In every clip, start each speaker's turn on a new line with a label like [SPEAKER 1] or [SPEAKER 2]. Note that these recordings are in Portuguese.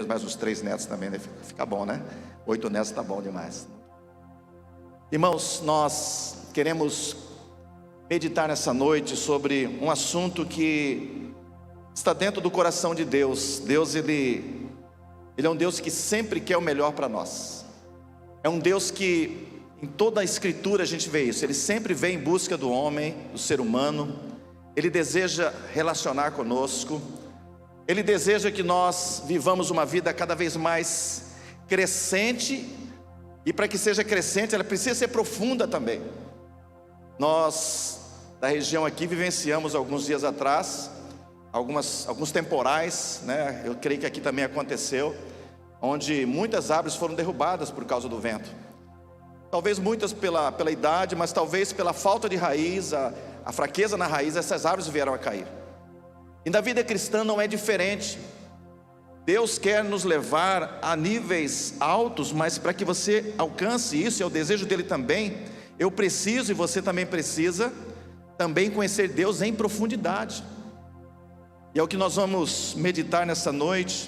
[SPEAKER 1] Mais uns 3 netos também, né? Fica bom, né? 8 netos tá bom demais. Irmãos, nós queremos meditar nessa noite sobre um assunto que está dentro do coração de Deus. Deus, ele é um Deus que sempre quer o melhor para nós. É um Deus que, em toda a Escritura a gente vê isso. Ele sempre vem em busca do homem, do ser humano. Ele deseja relacionar conosco. Ele deseja que nós vivamos uma vida cada vez mais crescente, e para que seja crescente, ela precisa ser profunda também. Nós, da região aqui, vivenciamos alguns dias atrás, alguns temporais, né? Eu creio que aqui também aconteceu, onde muitas árvores foram derrubadas por causa do vento. Talvez muitas pela idade, mas talvez pela falta de raiz, a fraqueza na raiz, essas árvores vieram a cair. E na vida cristã não é diferente. Deus quer nos levar a níveis altos, mas para que você alcance isso, é o desejo dele também. Eu preciso, e você também precisa, também conhecer Deus em profundidade. E é o que nós vamos meditar nessa noite.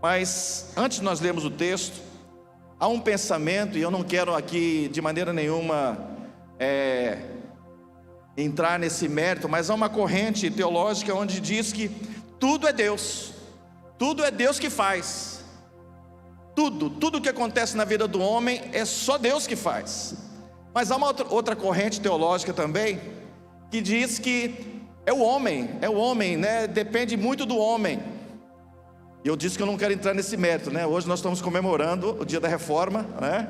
[SPEAKER 1] Mas antes de nós lermos o texto, há um pensamento, e eu não quero aqui de maneira nenhuma entrar nesse mérito, mas há uma corrente teológica onde diz que tudo é Deus que faz. Tudo que acontece na vida do homem é só Deus que faz. Mas há uma outra corrente teológica também que diz que é o homem, né? Depende muito do homem. E eu disse que eu não quero entrar nesse mérito, né? Hoje nós estamos comemorando o dia da reforma, né?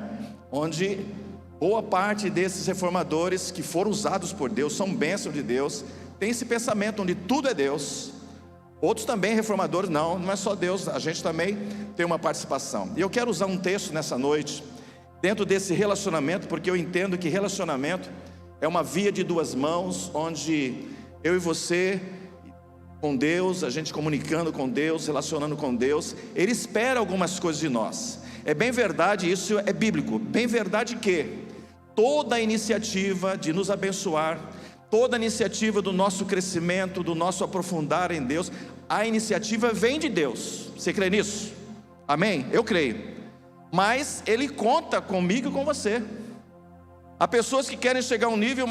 [SPEAKER 1] Onde boa parte desses reformadores que foram usados por Deus, são bênção de Deus, tem esse pensamento onde tudo é Deus. Outros também reformadores, não é só Deus, a gente também tem uma participação. E eu quero usar um texto nessa noite, dentro desse relacionamento, porque eu entendo que relacionamento é uma via de duas mãos, onde eu e você, com Deus, a gente comunicando com Deus, relacionando com Deus, Ele espera algumas coisas de nós. É bem verdade, isso é bíblico, bem verdade que toda a iniciativa de nos abençoar, toda a iniciativa do nosso crescimento, do nosso aprofundar em Deus, a iniciativa vem de Deus. Você crê nisso? Amém? Eu creio. Mas Ele conta comigo e com você. Há pessoas que querem chegar a um nível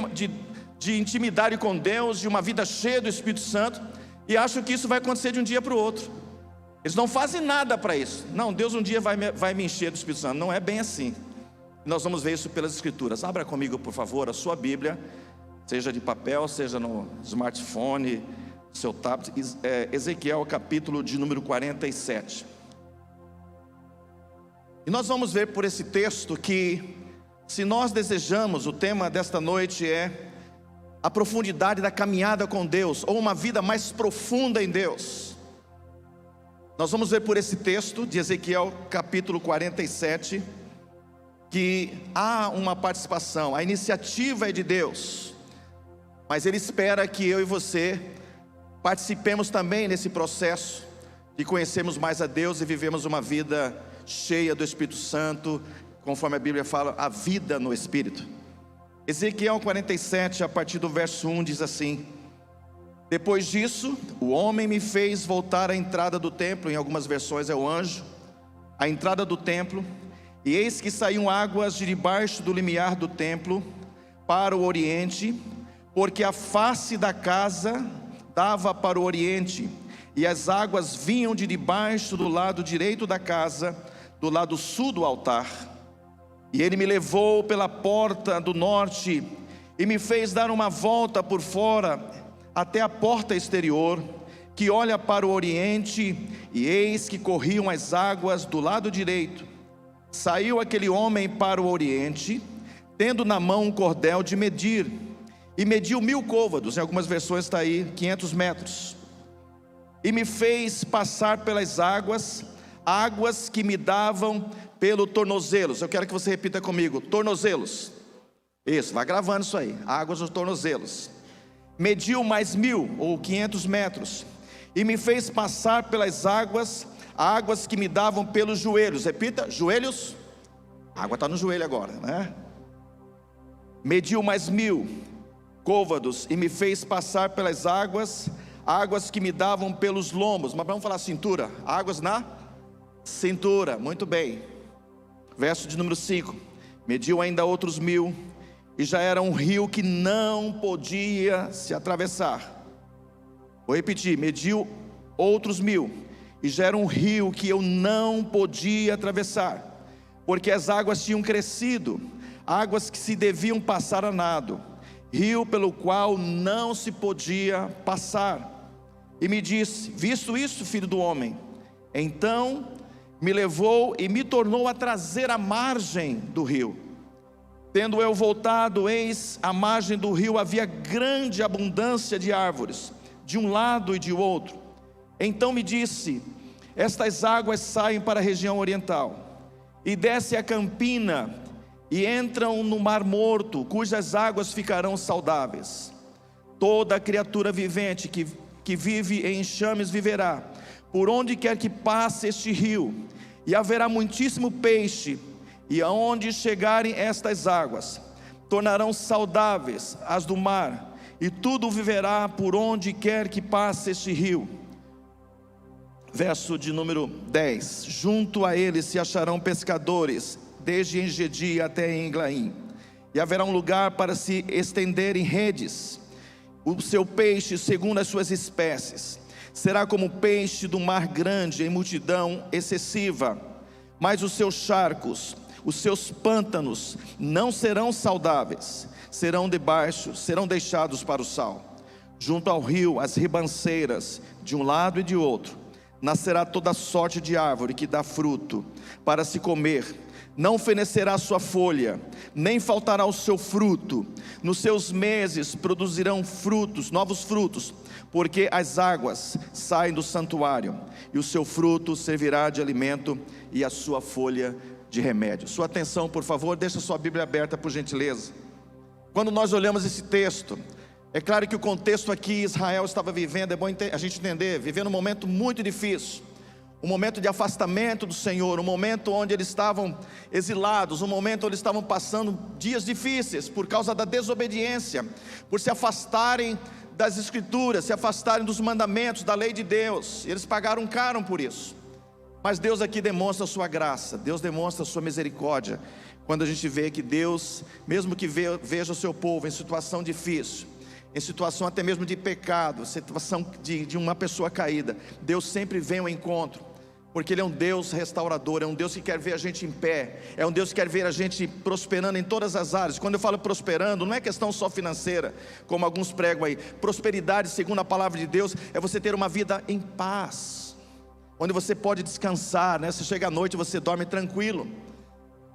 [SPEAKER 1] de intimidade com Deus, de uma vida cheia do Espírito Santo, e acham que isso vai acontecer de um dia para o outro. Eles não fazem nada para isso. Não, Deus um dia vai me encher do Espírito Santo. Não é bem assim. Nós vamos ver isso pelas Escrituras. Abra comigo, por favor, a sua Bíblia, seja de papel, seja no smartphone, seu tablet, Ezequiel capítulo de número 47. E nós vamos ver por esse texto que, se nós desejamos, o tema desta noite é a profundidade da caminhada com Deus, ou uma vida mais profunda em Deus. Nós vamos ver por esse texto de Ezequiel capítulo 47, que há uma participação, a iniciativa é de Deus, mas Ele espera que eu e você participemos também nesse processo de conhecermos mais a Deus e vivemos uma vida cheia do Espírito Santo, conforme a Bíblia fala, a vida no Espírito. Ezequiel 47, a partir do verso 1, diz assim: depois disso, o homem me fez voltar à entrada do templo, em algumas versões é o anjo, à entrada do templo, e eis que saíam águas de debaixo do limiar do templo para o oriente, porque a face da casa dava para o oriente, e as águas vinham de debaixo do lado direito da casa, do lado sul do altar. E ele me levou pela porta do norte, e me fez dar uma volta por fora, até a porta exterior, que olha para o oriente, e eis que corriam as águas do lado direito. Saiu aquele homem para o oriente, tendo na mão um cordel de medir, e mediu 1000 côvados, em algumas versões está aí 500 metros, e me fez passar pelas águas que me davam pelo tornozelos. Eu quero que você repita comigo, tornozelos. Isso, vai gravando isso aí, águas dos tornozelos. Mediu mais 1000 ou 500 metros, e me fez passar pelas águas que me davam pelos joelhos. Repita, joelhos. A água está no joelho agora, né? Mediu mais 1000 côvados, e me fez passar pelas águas que me davam pelos lombos. Mas vamos falar cintura, águas na cintura. Muito bem. Verso de número 5. Mediu ainda outros 1000, e já era um rio que não podia se atravessar. Vou repetir, mediu outros 1000, e já era um rio que eu não podia atravessar, porque as águas tinham crescido, águas que se deviam passar a nado, rio pelo qual não se podia passar. E me disse: visto isso, filho do homem? Então me levou e me tornou a trazer à margem do rio. Tendo eu voltado, eis, à margem do rio havia grande abundância de árvores, de um lado e de outro. Então me disse: estas águas saem para a região oriental, e descem a campina, e entram no mar morto, cujas águas ficarão saudáveis. Toda criatura vivente que vive em enxames viverá, por onde quer que passe este rio, e haverá muitíssimo peixe, e aonde chegarem estas águas, tornarão saudáveis as do mar, e tudo viverá por onde quer que passe este rio. Verso de número 10. Junto a ele se acharão pescadores, desde Engedi até Englaim, e haverá um lugar para se estenderem redes. O seu peixe segundo as suas espécies será como peixe do mar grande, em multidão excessiva. Mas os seus charcos, os seus pântanos não serão saudáveis, serão deixados para o sal. Junto ao rio, as ribanceiras, de um lado e de outro, nascerá toda sorte de árvore que dá fruto para se comer. Não fenecerá sua folha, nem faltará o seu fruto. Nos seus meses produzirão frutos, novos frutos, porque as águas saem do santuário, e o seu fruto servirá de alimento, e a sua folha de remédio. Sua atenção, por favor, deixa sua Bíblia aberta, por gentileza. Quando nós olhamos esse texto, é claro que o contexto aqui, Israel estava vivendo, é bom a gente entender, vivendo um momento muito difícil, um momento de afastamento do Senhor, um momento onde eles estavam exilados, um momento onde eles estavam passando dias difíceis, por causa da desobediência, por se afastarem das Escrituras, se afastarem dos mandamentos, da lei de Deus. Eles pagaram caro por isso, mas Deus aqui demonstra a sua graça, Deus demonstra a sua misericórdia, quando a gente vê que Deus, mesmo que veja o seu povo em situação difícil, em situação até mesmo de pecado, situação de uma pessoa caída, Deus sempre vem ao encontro, porque Ele é um Deus restaurador, é um Deus que quer ver a gente em pé, é um Deus que quer ver a gente prosperando em todas as áreas. Quando eu falo prosperando, não é questão só financeira, como alguns pregam aí. Prosperidade, segundo a palavra de Deus, é você ter uma vida em paz, onde você pode descansar, né? Você chega à noite, você dorme tranquilo,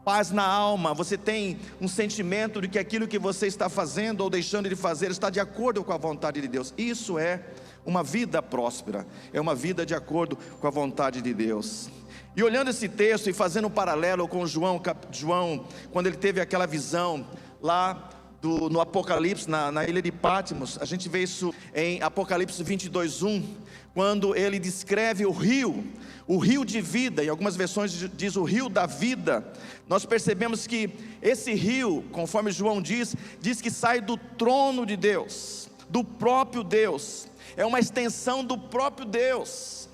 [SPEAKER 1] paz na alma, você tem um sentimento de que aquilo que você está fazendo ou deixando de fazer está de acordo com a vontade de Deus. Isso é uma vida próspera, é uma vida de acordo com a vontade de Deus. E olhando esse texto e fazendo um paralelo com João, quando ele teve aquela visão lá no Apocalipse, na ilha de Patmos, a gente vê isso em Apocalipse 22:1, quando ele descreve o rio de vida, em algumas versões diz o rio da vida. Nós percebemos que esse rio, conforme João diz que sai do trono de Deus, do próprio Deus, é uma extensão do próprio Deus,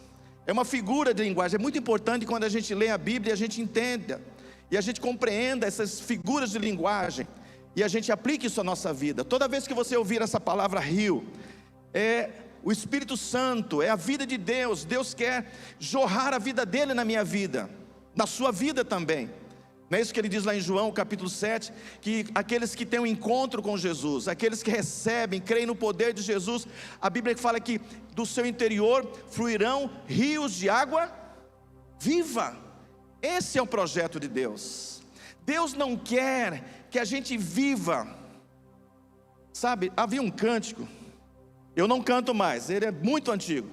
[SPEAKER 1] é uma figura de linguagem. É muito importante quando a gente lê a Bíblia, a gente entenda, e a gente compreenda essas figuras de linguagem, e a gente aplique isso à nossa vida. Toda vez que você ouvir essa palavra rio, é o Espírito Santo, é a vida de Deus. Deus quer jorrar a vida dele na minha vida, na sua vida também. Não é isso que ele diz lá em João capítulo 7, que aqueles que têm um encontro com Jesus, aqueles que recebem, creem no poder de Jesus, a Bíblia fala que do seu interior fluirão rios de água viva. Esse é o projeto de Deus. Deus não quer que a gente viva, sabe, havia um cântico, eu não canto mais, ele é muito antigo,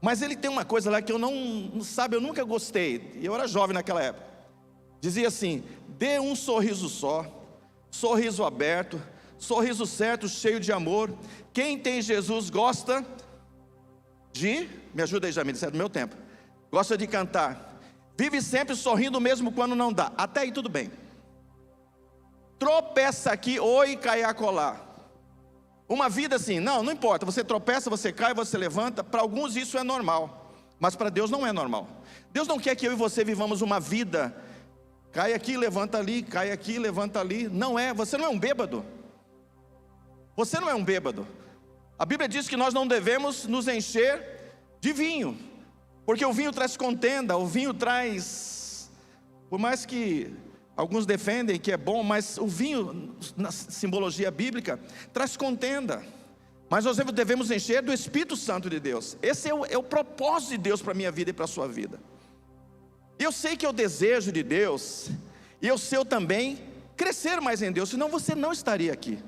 [SPEAKER 1] mas ele tem uma coisa lá que eu eu nunca gostei, e eu era jovem naquela época. Dizia assim: dê um sorriso só, sorriso aberto, sorriso certo, cheio de amor. Quem tem Jesus gosta de, me ajuda aí, Jamil, isso é do meu tempo, gosta de cantar. Vive sempre sorrindo mesmo quando não dá. Até aí tudo bem. Tropeça aqui, oi, cai acolá. Uma vida assim, não importa, você tropeça, você cai, você levanta. Para alguns isso é normal, mas para Deus não é normal. Deus não quer que eu e você vivamos uma vida, cai aqui, levanta ali, cai aqui, levanta ali. Não é, você não é um bêbado. Você não é um bêbado. A Bíblia diz que nós não devemos nos encher de vinho, porque o vinho traz contenda, o vinho traz, por mais que alguns defendem que é bom, mas o vinho, na simbologia bíblica, traz contenda. Mas nós devemos encher do Espírito Santo de Deus. Esse é o propósito de Deus para a minha vida e para a sua vida. Eu sei que é o desejo de Deus, e eu sei também crescer mais em Deus, senão você não estaria aqui.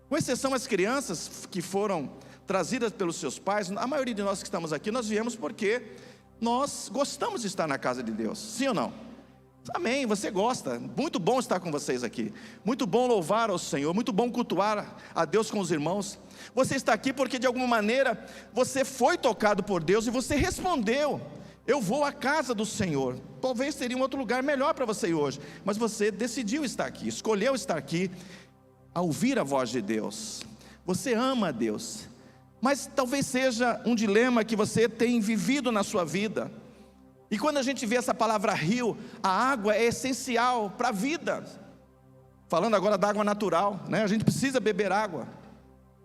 [SPEAKER 1] Com exceção as crianças que foram trazidas pelos seus pais, a maioria de nós que estamos aqui, nós viemos porque nós gostamos de estar na casa de Deus, sim ou não? Amém, você gosta, muito bom estar com vocês aqui, muito bom louvar ao Senhor, muito bom cultuar a Deus com os irmãos. Você está aqui porque de alguma maneira você foi tocado por Deus e você respondeu: eu vou à casa do Senhor. Talvez teria um outro lugar melhor para você ir hoje, mas você decidiu estar aqui, escolheu estar aqui, a ouvir a voz de Deus. Você ama a Deus, mas talvez seja um dilema que você tem vivido na sua vida. E quando a gente vê essa palavra rio, a água é essencial para a vida. Falando agora da água natural, né? A gente precisa beber água.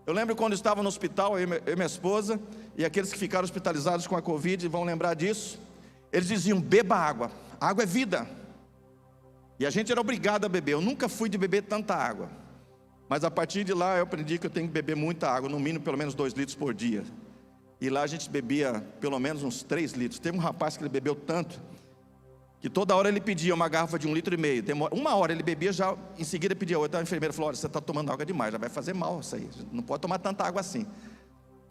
[SPEAKER 1] Eu lembro quando estava no hospital, eu e minha esposa, e aqueles que ficaram hospitalizados com a Covid vão lembrar disso. Eles diziam: beba água, a água é vida. E a gente era obrigado a beber. Eu nunca fui de beber tanta água, mas a partir de lá eu aprendi que eu tenho que beber muita água, no mínimo pelo menos 2 litros por dia. E lá a gente bebia pelo menos uns 3 litros. Teve um rapaz que ele bebeu tanto, que toda hora ele pedia uma garrafa de 1,5 litro. Uma hora ele bebia, já em seguida pedia outra. A enfermeira falou: olha, você está tomando água demais, já vai fazer mal isso aí, não pode tomar tanta água assim.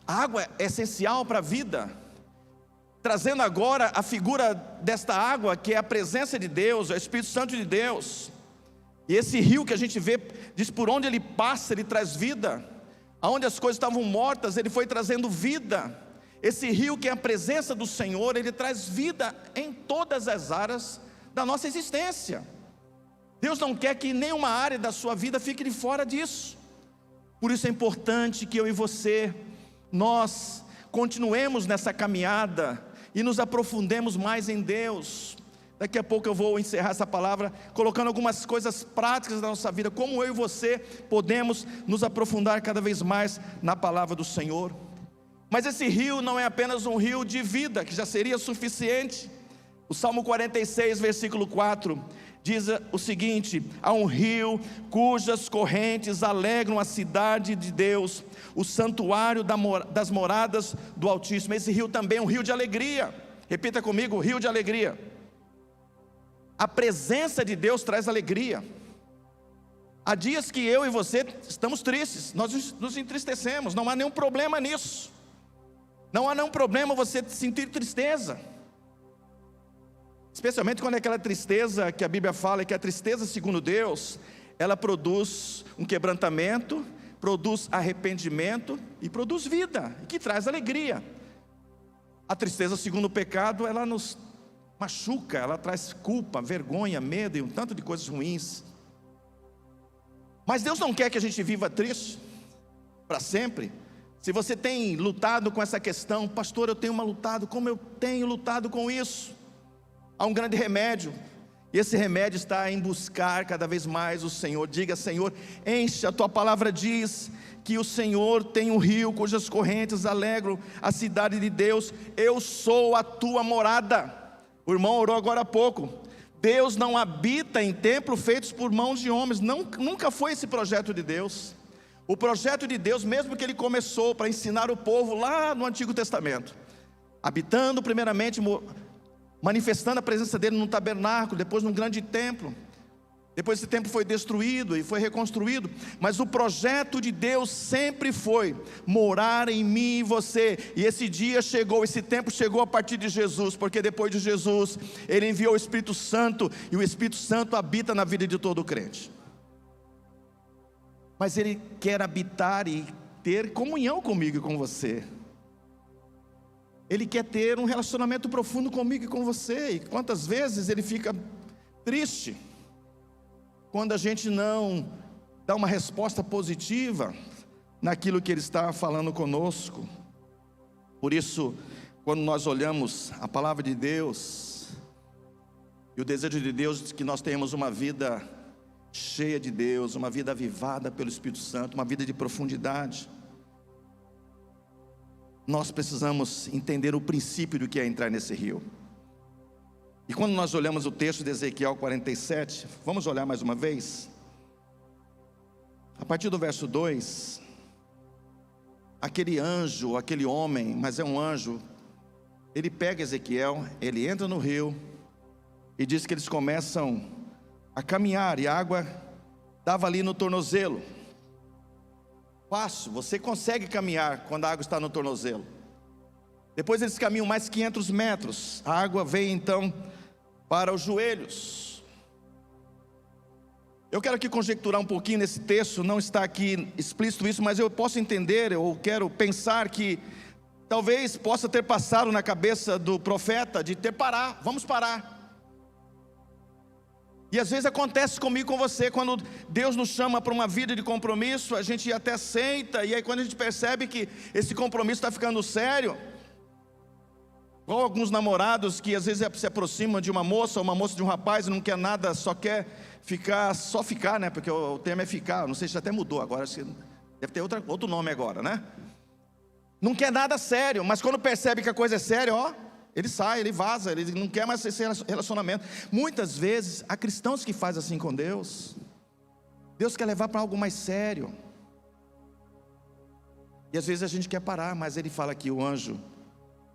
[SPEAKER 1] A água é essencial para a vida. Trazendo agora a figura desta água, que é a presença de Deus, é o Espírito Santo de Deus. E esse rio que a gente vê, diz por onde ele passa, ele traz vida. Aonde as coisas estavam mortas, ele foi trazendo vida. Esse rio que é a presença do Senhor, ele traz vida em todas as áreas da nossa existência. Deus não quer que nenhuma área da sua vida fique de fora disso. Por isso é importante que eu e você, nós continuemos nessa caminhada e nos aprofundemos mais em Deus. Daqui a pouco eu vou encerrar essa palavra colocando algumas coisas práticas da nossa vida, como eu e você podemos nos aprofundar cada vez mais na palavra do Senhor. Mas esse rio não é apenas um rio de vida, que já seria suficiente. O Salmo 46, versículo 4, diz o seguinte: há um rio cujas correntes alegram a cidade de Deus, o santuário das moradas do Altíssimo. Esse rio também é um rio de alegria. Repita comigo: rio de alegria. A presença de Deus traz alegria. Há dias que eu e você estamos tristes, nós nos entristecemos, não há nenhum problema nisso. Não há nenhum problema você sentir tristeza, especialmente quando é aquela tristeza que a Bíblia fala, que a tristeza segundo Deus, ela produz um quebrantamento, produz arrependimento e produz vida, e que traz alegria. A tristeza segundo o pecado, ela nos machuca, ela traz culpa, vergonha, medo e um tanto de coisas ruins. Mas Deus não quer que a gente viva triste para sempre. Se você tem lutado com essa questão: pastor, eu tenho lutado, como eu tenho lutado com isso? Há um grande remédio, e esse remédio está em buscar cada vez mais o Senhor. Diga: Senhor, enche, a tua palavra diz que o Senhor tem um rio cujas correntes alegram a cidade de Deus. Eu sou a tua morada. O irmão orou agora há pouco. Deus não habita em templos feitos por mãos de homens. Nunca foi esse projeto de Deus. O projeto de Deus, mesmo que ele começou para ensinar o povo lá no Antigo Testamento, habitando primeiramente, manifestando a presença dele num tabernáculo, depois num grande templo. Depois esse templo foi destruído e foi reconstruído, mas o projeto de Deus sempre foi morar em mim e você. E esse dia chegou, esse tempo chegou a partir de Jesus, porque depois de Jesus, Ele enviou o Espírito Santo, e o Espírito Santo habita na vida de todo crente. Mas Ele quer habitar e ter comunhão comigo e com você. Ele quer ter um relacionamento profundo comigo e com você. E quantas vezes Ele fica triste quando a gente não dá uma resposta positiva naquilo que Ele está falando conosco. Por isso, quando nós olhamos a palavra de Deus, e o desejo de Deus é que nós tenhamos uma vida cheia de Deus, uma vida avivada pelo Espírito Santo, uma vida de profundidade, nós precisamos entender o princípio do que é entrar nesse rio. E quando nós olhamos o texto de Ezequiel 47, vamos olhar mais uma vez, a partir do verso 2, aquele anjo, aquele homem, mas é um anjo, ele pega Ezequiel, ele entra no rio, e diz que eles começam a caminhar, e a água estava ali no tornozelo. Fácil, você consegue caminhar quando a água está no tornozelo. Depois eles caminham mais 500 metros, a água vem então para os joelhos. Eu quero aqui conjecturar um pouquinho nesse texto, não está aqui explícito isso, mas eu posso entender, eu quero pensar que talvez possa ter passado na cabeça do profeta de parar, vamos parar. E às vezes acontece comigo, com você, quando Deus nos chama para uma vida de compromisso, a gente até aceita, e aí quando a gente percebe que esse compromisso está ficando sério, igual alguns namorados que às vezes se aproximam de uma moça ou uma moça de um rapaz e não quer nada, só quer ficar, só ficar, né? Porque o termo é ficar, não sei se até mudou agora, deve ter outro nome agora, né? Não quer nada sério, mas quando percebe que a coisa é séria, ó, ele sai, ele vaza, ele não quer mais esse relacionamento. Muitas vezes, há cristãos que fazem assim com Deus. Deus quer levar para algo mais sério. E às vezes a gente quer parar, mas ele fala aqui, o anjo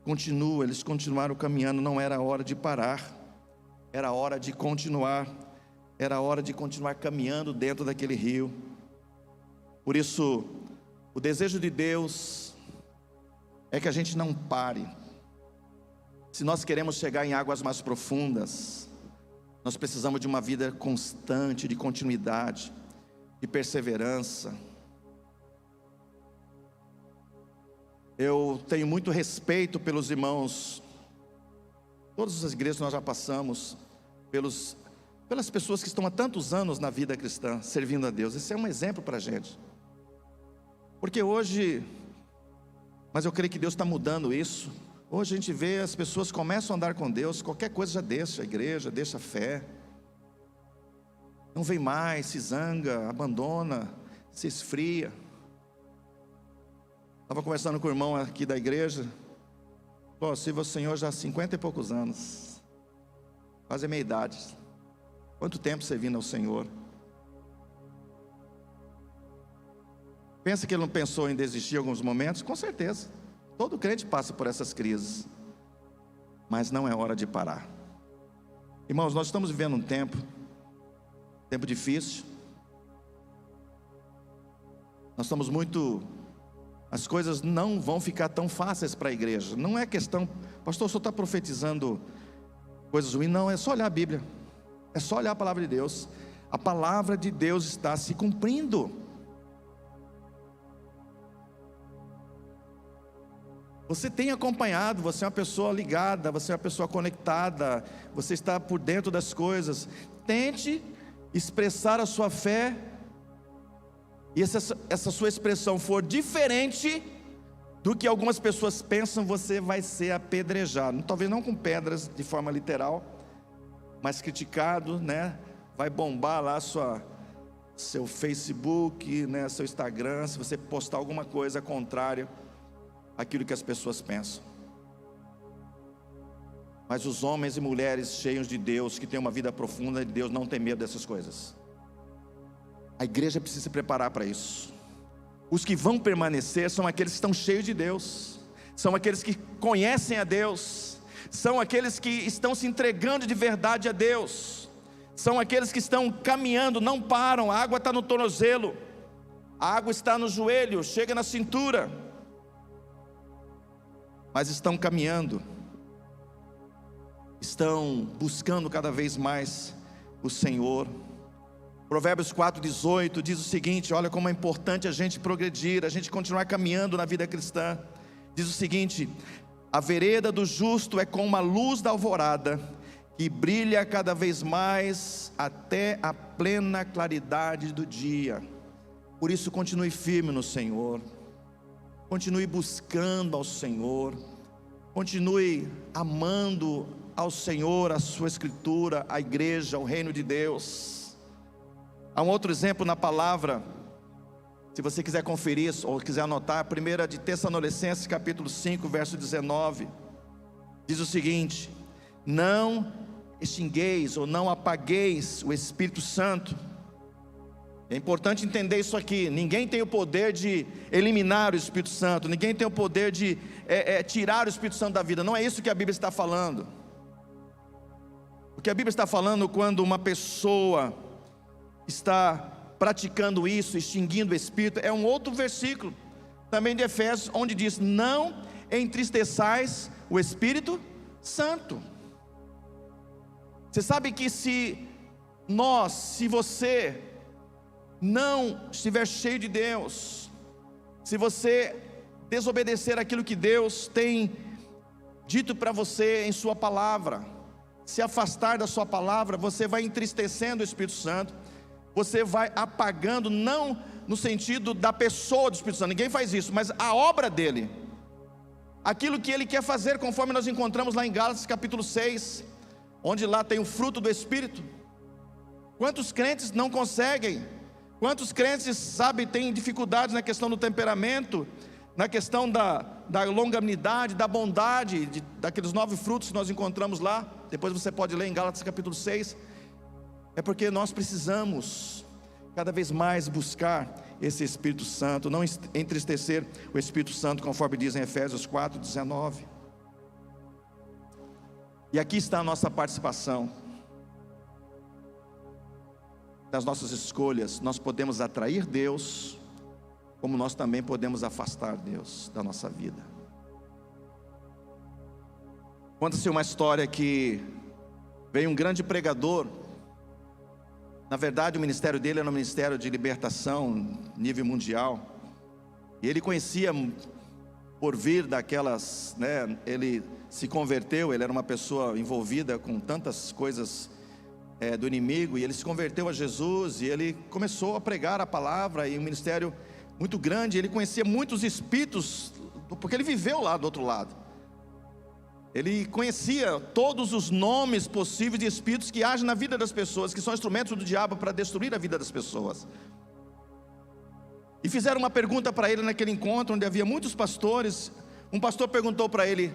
[SPEAKER 1] continua, eles continuaram caminhando, não era hora de parar. Era hora de continuar. Era hora de continuar caminhando dentro daquele rio. Por isso, o desejo de Deus é que a gente não pare. Se nós queremos chegar em águas mais profundas, nós precisamos de uma vida constante, de continuidade, de perseverança. Eu tenho muito respeito pelos irmãos, todas as igrejas que nós já passamos, pelas pessoas que estão há tantos anos na vida cristã, servindo a Deus. Esse é um exemplo para a gente. Porque hoje, mas eu creio que Deus está mudando isso. Hoje a gente vê as pessoas começam a andar com Deus, qualquer coisa já deixa a igreja, deixa a fé, não vem mais, se zanga, abandona, se esfria. Estava conversando com o irmão aqui da igreja, falou, sirvo ao Senhor já há 50 e poucos anos, quase a meia idade. Quanto tempo servindo ao Senhor? Pensa que ele não pensou em desistir em alguns momentos? Com certeza. Todo crente passa por essas crises, mas não é hora de parar. Irmãos, nós estamos vivendo um tempo difícil. Nós estamos as coisas não vão ficar tão fáceis para a igreja. Não é questão, pastor, o senhor está profetizando coisas ruins? Não, é só olhar a Bíblia, é só olhar a palavra de Deus. A palavra de Deus está se cumprindo. Você tem acompanhado, você é uma pessoa ligada, você é uma pessoa conectada, você está por dentro das coisas. Tente expressar a sua fé, e essa sua expressão for diferente do que algumas pessoas pensam, você vai ser apedrejado. Talvez não com pedras de forma literal, mas criticado, né? Vai bombar lá seu Facebook, né? Seu Instagram, se você postar alguma coisa contrária aquilo que as pessoas pensam. Mas os homens e mulheres cheios de Deus, que têm uma vida profunda de Deus, não tem medo dessas coisas. A igreja precisa se preparar para isso. Os que vão permanecer são aqueles que estão cheios de Deus, são aqueles que conhecem a Deus, são aqueles que estão se entregando de verdade a Deus, são aqueles que estão caminhando, não param. A água está no tornozelo, a água está no joelho, chega na cintura, mas estão caminhando, estão buscando cada vez mais o Senhor. Provérbios 4:18 diz o seguinte, olha como é importante a gente progredir, a gente continuar caminhando na vida cristã. Diz o seguinte: a vereda do justo é como a luz da alvorada, que brilha cada vez mais até a plena claridade do dia. Por isso continue firme no Senhor, continue buscando ao Senhor, Continue amando ao Senhor, a sua Escritura, a igreja, o reino de Deus. Há um outro exemplo na palavra, se você quiser conferir ou quiser anotar, 1 de Tessalonicenses capítulo 5, verso 19, diz o seguinte: não extingueis ou não apagueis o Espírito Santo. É importante entender isso aqui. Ninguém tem o poder de eliminar o Espírito Santo, ninguém tem o poder de tirar o Espírito Santo da vida. Não é isso que a Bíblia está falando. O que a Bíblia está falando quando uma pessoa está praticando isso, extinguindo o Espírito, é um outro versículo, também de Efésios, onde diz: não entristeçais o Espírito Santo. Você sabe que se você não estiver cheio de Deus, se você desobedecer aquilo que Deus tem dito para você em sua palavra, se afastar da sua palavra, você vai entristecendo o Espírito Santo, você vai apagando, não no sentido da pessoa do Espírito Santo, ninguém faz isso, mas a obra dele, aquilo que ele quer fazer, conforme nós encontramos lá em Gálatas capítulo 6, onde lá tem o fruto do Espírito. Quantos crentes não conseguem? Quantos crentes, sabe, têm dificuldades na questão do temperamento, na questão da longanimidade, da bondade, daqueles 9 frutos que nós encontramos lá? Depois você pode ler em Gálatas capítulo 6. É porque nós precisamos cada vez mais buscar esse Espírito Santo, não entristecer o Espírito Santo, conforme diz em Efésios 4, 19. E aqui está a nossa participação. Das nossas escolhas, nós podemos atrair Deus, como nós também podemos afastar Deus da nossa vida. Conta-se uma história que veio um grande pregador. Na verdade, o ministério dele era um ministério de libertação, nível mundial. E ele conhecia, por vir daquelas, ele se converteu, ele era uma pessoa envolvida com tantas coisas do inimigo, e ele se converteu a Jesus, e ele começou a pregar a palavra, e um ministério muito grande. Ele conhecia muitos espíritos, porque ele viveu lá do outro lado. Ele conhecia todos os nomes possíveis de espíritos que agem na vida das pessoas, que são instrumentos do diabo para destruir a vida das pessoas. E fizeram uma pergunta para ele naquele encontro, onde havia muitos pastores. Um pastor perguntou para ele: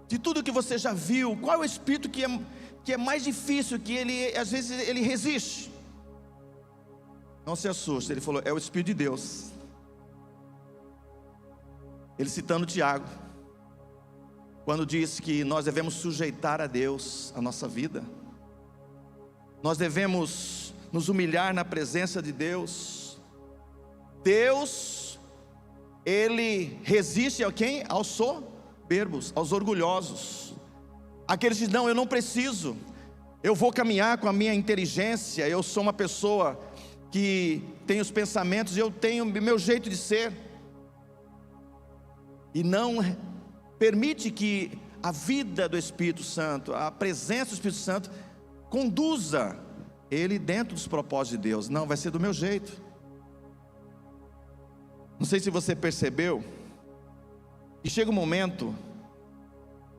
[SPEAKER 1] de tudo que você já viu, qual é o espírito que é mais difícil, que ele, às vezes, ele resiste? Não se assuste, ele falou: é o Espírito de Deus. Ele citando Tiago, quando diz que nós devemos sujeitar a Deus a nossa vida, nós devemos nos humilhar na presença de Deus. Deus, Ele resiste a quem? Aos soberbos, aos orgulhosos, aqueles que dizem: não, eu não preciso, eu vou caminhar com a minha inteligência, eu sou uma pessoa que tem os pensamentos, eu tenho meu jeito de ser. E não permite que a vida do Espírito Santo, a presença do Espírito Santo, conduza ele dentro dos propósitos de Deus. Não, vai ser do meu jeito. Não sei se você percebeu, e chega um momento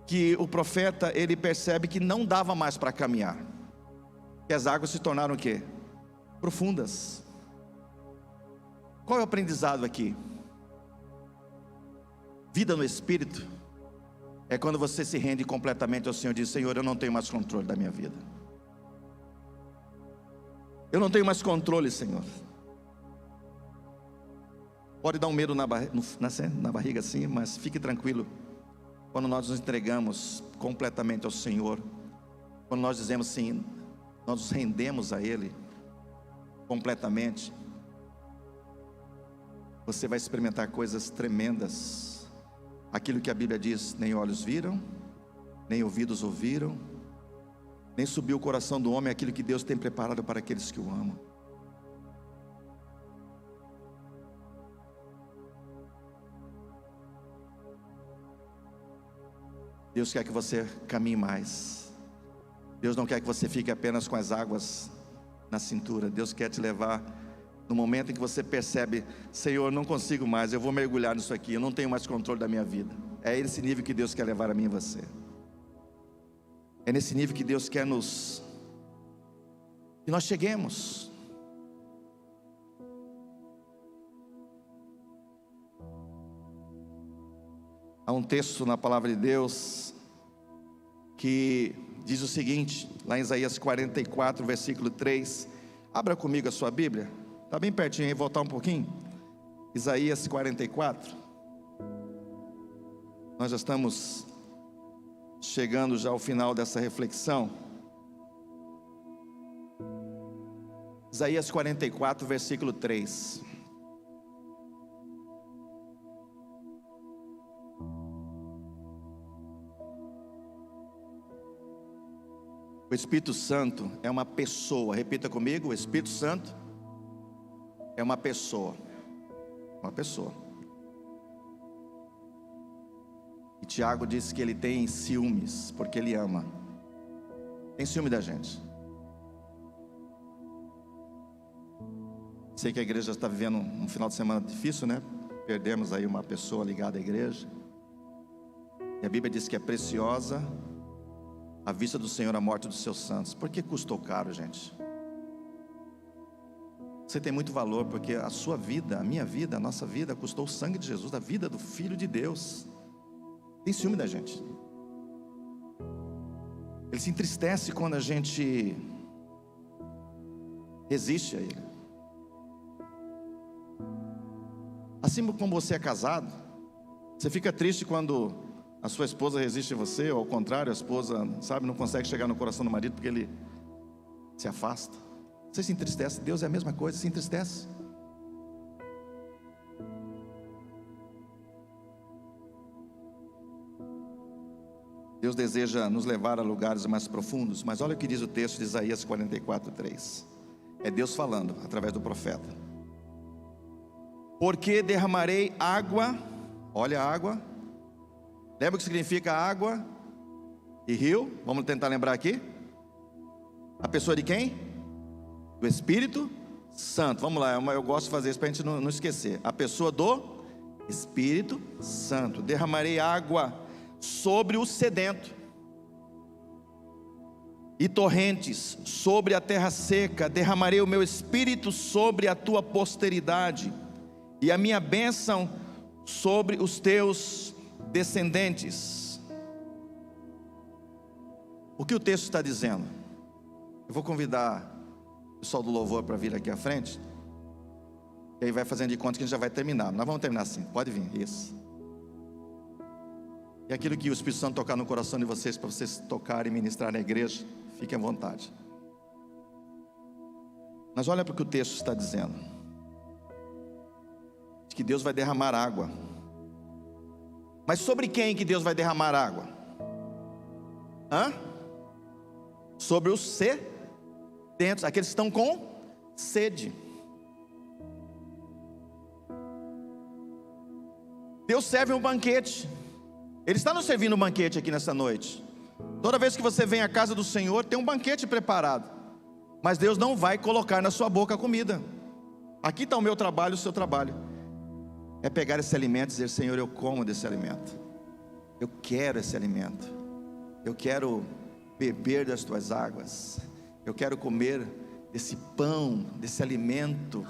[SPEAKER 1] que o profeta, ele percebe que não dava mais para caminhar, que as águas se tornaram o quê? Profundas. Qual é o aprendizado aqui? Vida no Espírito é quando você se rende completamente ao Senhor e diz: Senhor, eu não tenho mais controle da minha vida, eu não tenho mais controle, Senhor. Pode dar um medo na barriga assim, mas fique tranquilo. Quando nós nos entregamos completamente ao Senhor, quando nós dizemos sim, nós nos rendemos a Ele completamente, você vai experimentar coisas tremendas. Aquilo que a Bíblia diz: nem olhos viram, nem ouvidos ouviram, nem subiu o coração do homem aquilo que Deus tem preparado para aqueles que o amam. Deus quer que você caminhe mais. Deus não quer que você fique apenas com as águas na cintura. Deus quer te levar no momento em que você percebe: Senhor, não consigo mais, eu vou mergulhar nisso aqui, eu não tenho mais controle da minha vida. É esse nível que Deus quer levar a mim e você. É nesse nível que Deus quer que nós cheguemos. Há um texto na palavra de Deus que diz o seguinte, lá em Isaías 44, versículo 3. Abra comigo a sua Bíblia. Está bem pertinho aí, voltar um pouquinho. Isaías 44. Nós já estamos chegando já ao final dessa reflexão. Isaías 44, versículo 3. O Espírito Santo é uma pessoa. Repita comigo: o Espírito Santo é uma pessoa. Uma pessoa. E Tiago disse que ele tem ciúmes, porque ele ama. Tem ciúme da gente. Sei que a igreja está vivendo um final de semana difícil, né? Perdemos aí uma pessoa ligada à igreja. E a Bíblia diz que é preciosa à vista do Senhor a morte dos seus santos. Por que custou caro, gente? Você tem muito valor, porque a sua vida, a minha vida, a nossa vida custou o sangue de Jesus, a vida do Filho de Deus. Tem ciúme da gente. Ele se entristece quando a gente resiste a Ele. Assim como você é casado, você fica triste quando a sua esposa resiste a você, ou ao contrário, a esposa, sabe, não consegue chegar no coração do marido porque ele se afasta. Você se entristece. Deus é a mesma coisa, se entristece. Deus deseja nos levar a lugares mais profundos, mas olha o que diz o texto de Isaías 44, 3. É Deus falando através do profeta. Porque derramarei água, olha a água. Lembra o que significa água e rio? Vamos tentar lembrar aqui. A pessoa de quem? Do Espírito Santo. Vamos lá, eu gosto de fazer isso para a gente não esquecer. A pessoa do Espírito Santo. Derramarei água sobre o sedento e torrentes sobre a terra seca. Derramarei o meu Espírito sobre a tua posteridade e a minha bênção sobre os teus descendentes. O que o texto está dizendo? Eu vou convidar o pessoal do louvor para vir aqui à frente, e aí vai fazendo de conta que a gente já vai terminar. Nós vamos terminar assim, pode vir, isso. E aquilo que o Espírito Santo tocar no coração de vocês, para vocês tocarem e ministrar na igreja, fiquem à vontade. Mas olha para o que o texto está dizendo. Diz que Deus vai derramar água. Mas sobre quem que Deus vai derramar água? Sobre os sedentos, aqueles que estão com sede. Deus serve um banquete. Ele está nos servindo um banquete aqui nessa noite. Toda vez que você vem à casa do Senhor, tem um banquete preparado. Mas Deus não vai colocar na sua boca a comida. Aqui está o meu trabalho, o seu trabalho. É pegar esse alimento e dizer: Senhor, eu como desse alimento. Eu quero esse alimento. Eu quero beber das tuas águas. Eu quero comer desse pão, desse alimento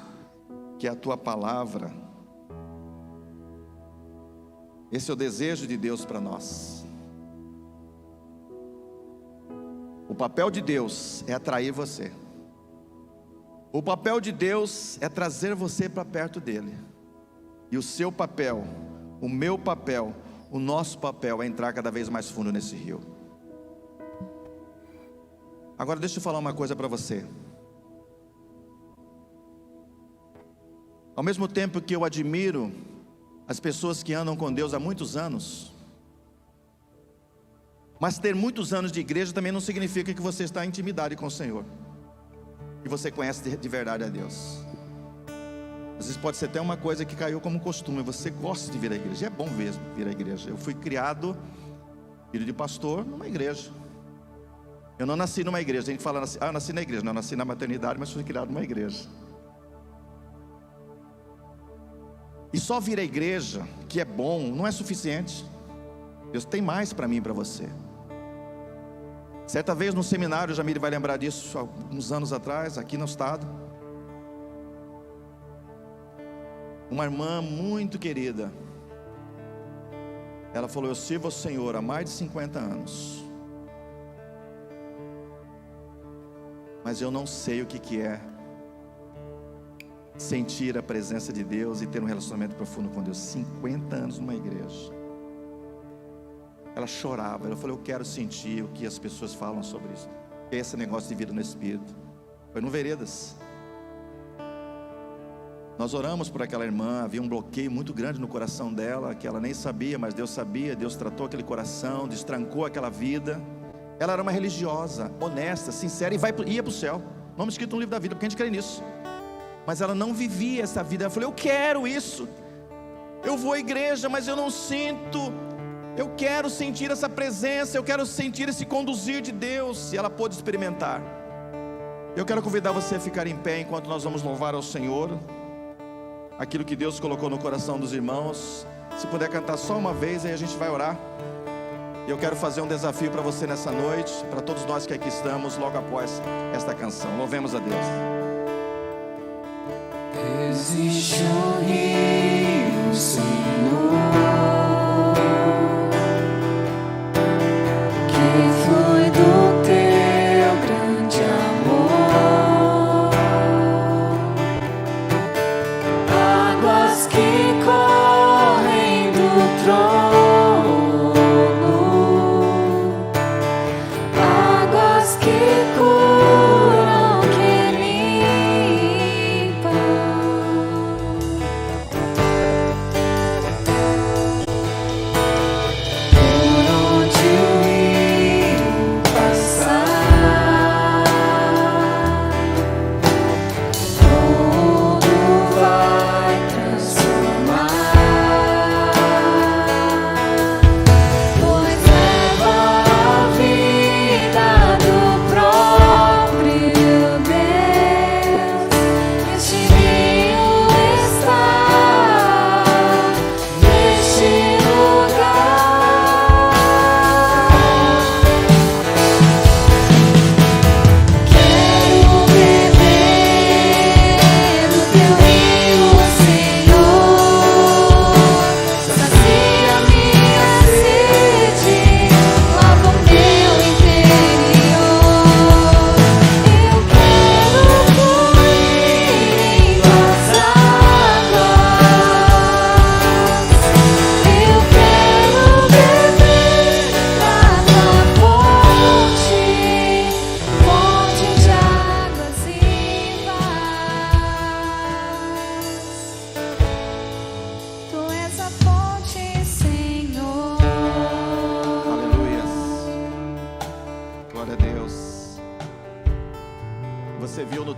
[SPEAKER 1] que é a tua palavra. Esse é o desejo de Deus para nós. O papel de Deus é atrair você. O papel de Deus é trazer você para perto dele. E o seu papel, o meu papel, o nosso papel é entrar cada vez mais fundo nesse rio. Agora deixa eu falar uma coisa para você. Ao mesmo tempo que eu admiro as pessoas que andam com Deus há muitos anos, mas ter muitos anos de igreja também não significa que você está em intimidade com o Senhor, que você conhece de verdade a Deus. Às vezes pode ser até uma coisa que caiu como costume. Você gosta de vir à igreja, é bom mesmo vir à igreja. Eu fui criado, filho de pastor, numa igreja. Eu não nasci numa igreja. A gente fala, eu nasci na igreja. Não, eu nasci na maternidade, mas fui criado numa igreja. E só vir à igreja, que é bom, não é suficiente. Deus tem mais para mim e para você. Certa vez no seminário, o Jamile vai lembrar disso, alguns anos atrás, aqui no estado, uma irmã muito querida, ela falou: eu sirvo ao Senhor há mais de 50 anos, mas eu não sei o que é sentir a presença de Deus e ter um relacionamento profundo com Deus. 50 anos numa igreja. Ela chorava, ela falou: eu quero sentir o que as pessoas falam sobre isso. Esse negócio de vida no Espírito. Foi no Veredas. Nós oramos por aquela irmã, havia um bloqueio muito grande no coração dela, que ela nem sabia, mas Deus sabia. Deus tratou aquele coração, destrancou aquela vida. Ela era uma religiosa, honesta, sincera, e ia para o céu. Nome escrito no livro da vida, porque a gente crê nisso. Mas ela não vivia essa vida. Ela falou: eu quero isso, eu vou à igreja, mas eu não sinto. Eu quero sentir essa presença, eu quero sentir esse conduzir de Deus. E ela pôde experimentar. Eu quero convidar você a ficar em pé enquanto nós vamos louvar ao Senhor aquilo que Deus colocou no coração dos irmãos. Se puder cantar só uma vez, aí a gente vai orar. E eu quero fazer um desafio para você nessa noite, para todos nós que aqui estamos, logo após esta canção. Louvemos a Deus.
[SPEAKER 2] Existe um rio, Senhor, que flui do teu grande amor, águas que correm do trono, águas que curam, que limpam.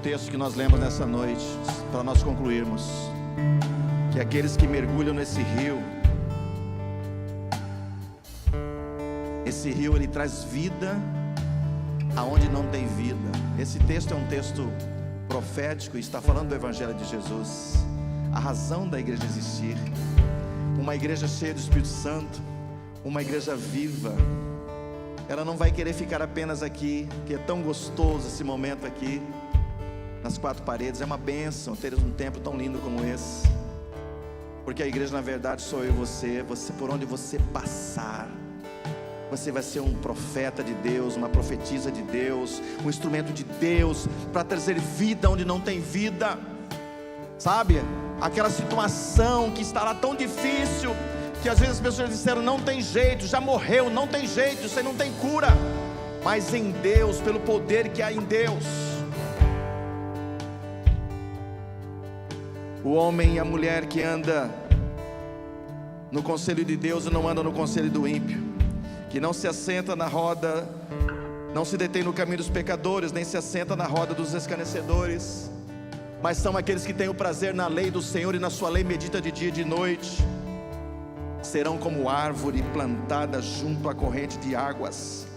[SPEAKER 1] texto que nós lemos nessa noite, para nós concluirmos, que aqueles que mergulham nesse rio, esse rio ele traz vida aonde não tem vida. Esse texto é um texto profético e está falando do Evangelho de Jesus, a razão da igreja existir, uma igreja cheia do Espírito Santo, uma igreja viva. Ela não vai querer ficar apenas aqui, que é tão gostoso esse momento aqui, nas quatro paredes. É uma bênção ter um tempo tão lindo como esse, porque a igreja na verdade sou eu e você. Por onde você passar, você vai ser um profeta de Deus, uma profetisa de Deus, um instrumento de Deus, para trazer vida onde não tem vida. Sabe, aquela situação que está lá tão difícil, que às vezes as pessoas disseram, não tem jeito, já morreu, não tem jeito, isso aí não tem cura. Mas em Deus, pelo poder que há em Deus, o homem e a mulher que anda no conselho de Deus e não anda no conselho do ímpio, que não se assenta na roda, não se detém no caminho dos pecadores, nem se assenta na roda dos escarnecedores, mas são aqueles que têm o prazer na lei do Senhor e na sua lei medita de dia e de noite. Serão como árvore plantada junto à corrente de águas,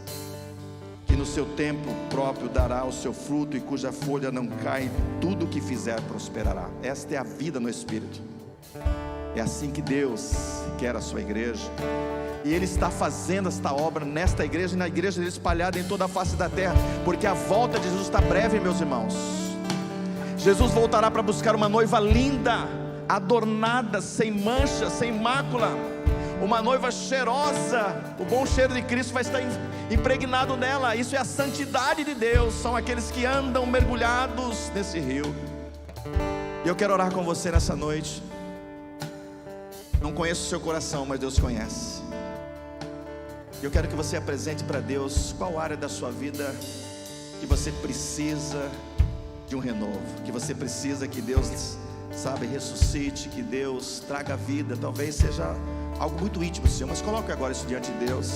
[SPEAKER 1] que no seu tempo próprio dará o seu fruto e cuja folha não cai, tudo o que fizer prosperará. Esta é a vida no Espírito. É assim que Deus quer a sua igreja. E Ele está fazendo esta obra nesta igreja e na igreja dele espalhada em toda a face da terra, porque a volta de Jesus está breve, meus irmãos. Jesus voltará para buscar uma noiva linda, adornada, sem mancha, sem mácula, uma noiva cheirosa. O bom cheiro de Cristo vai estar impregnado nela. Isso é a santidade de Deus, são aqueles que andam mergulhados nesse rio. E eu quero orar com você nessa noite. Não conheço o seu coração, mas Deus conhece. Eu quero que você apresente para Deus qual área da sua vida que você precisa de um renovo, que você precisa que Deus, sabe, ressuscite, que Deus traga vida. Talvez seja algo muito íntimo seu, mas coloque agora isso diante de Deus.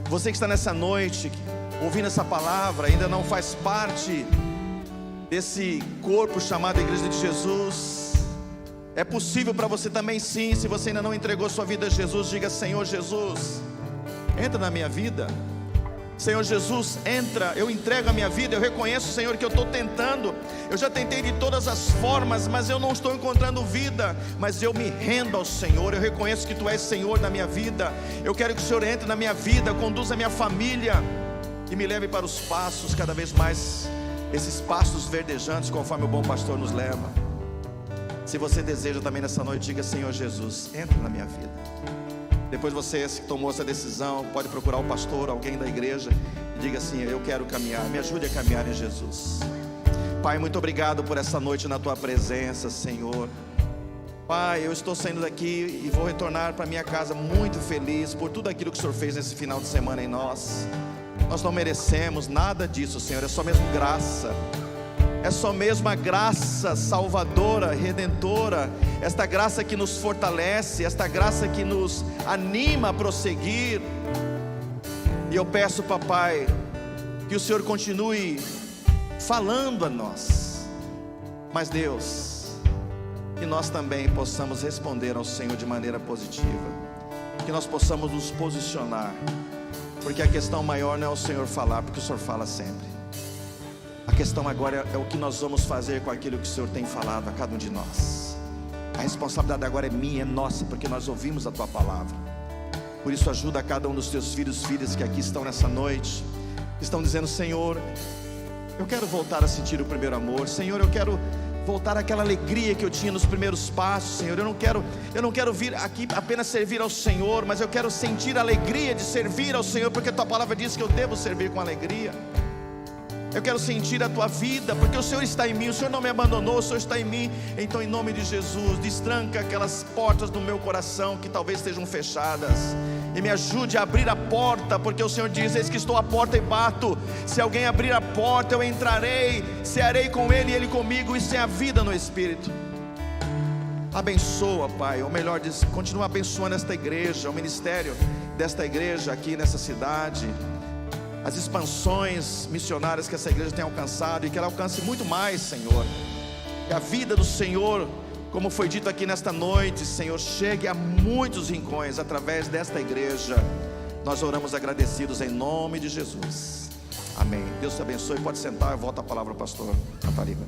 [SPEAKER 1] Você que está nessa noite ouvindo essa palavra, ainda não faz parte desse corpo chamado Igreja de Jesus. É possível para você também, sim. Se você ainda não entregou sua vida a Jesus, diga: Senhor Jesus, entra na minha vida. Senhor Jesus, entra, eu entrego a minha vida. Eu reconheço, Senhor, que eu estou tentando, eu já tentei de todas as formas, mas eu não estou encontrando vida. Mas eu me rendo ao Senhor, eu reconheço que Tu és Senhor na minha vida. Eu quero que o Senhor entre na minha vida, conduza a minha família e me leve para os passos cada vez mais, esses passos verdejantes, conforme o bom pastor nos leva. Se você deseja também nessa noite, diga: Senhor Jesus, entra na minha vida. Depois você que tomou essa decisão, pode procurar o pastor, alguém da igreja, e diga assim: eu quero caminhar, me ajude a caminhar em Jesus. Pai, muito obrigado por essa noite na Tua presença, Senhor. Pai, eu estou saindo daqui e vou retornar para minha casa muito feliz por tudo aquilo que o Senhor fez nesse final de semana em nós. Nós não merecemos nada disso, Senhor, é só mesmo graça. É só mesmo a graça salvadora, redentora, esta graça que nos fortalece, esta graça que nos anima a prosseguir. E eu peço, papai, que o Senhor continue falando a nós, mas Deus, que nós também possamos responder ao Senhor de maneira positiva, que nós possamos nos posicionar, porque a questão maior não é o Senhor falar, porque o Senhor fala sempre. A questão agora é o que nós vamos fazer com aquilo que o Senhor tem falado a cada um de nós. A responsabilidade agora é minha, é nossa, porque nós ouvimos a Tua palavra. Por isso ajuda a cada um dos Teus filhos e filhas que aqui estão nessa noite, que estão dizendo: Senhor, eu quero voltar a sentir o primeiro amor. Senhor, eu quero voltar àquela alegria que eu tinha nos primeiros passos. Senhor, eu não quero vir aqui apenas servir ao Senhor, mas eu quero sentir a alegria de servir ao Senhor, porque a Tua palavra diz que eu devo servir com alegria. Eu quero sentir a Tua vida, porque o Senhor está em mim, o Senhor não me abandonou, o Senhor está em mim. Então, em nome de Jesus, destranca aquelas portas do meu coração que talvez estejam fechadas, e me ajude a abrir a porta, porque o Senhor diz: eis que estou à porta e bato. Se alguém abrir a porta, eu entrarei, cearei com ele e ele comigo. Isso é a vida no Espírito. Abençoa, Pai, ou melhor, continua abençoando esta igreja, o ministério desta igreja aqui nessa cidade, as expansões missionárias que essa igreja tem alcançado, e que ela alcance muito mais, Senhor. Que a vida do Senhor, como foi dito aqui nesta noite, Senhor, chegue a muitos rincões através desta igreja. Nós oramos agradecidos em nome de Jesus. Amém. Deus te abençoe. Pode sentar, eu volto a palavra ao pastor Nataliba.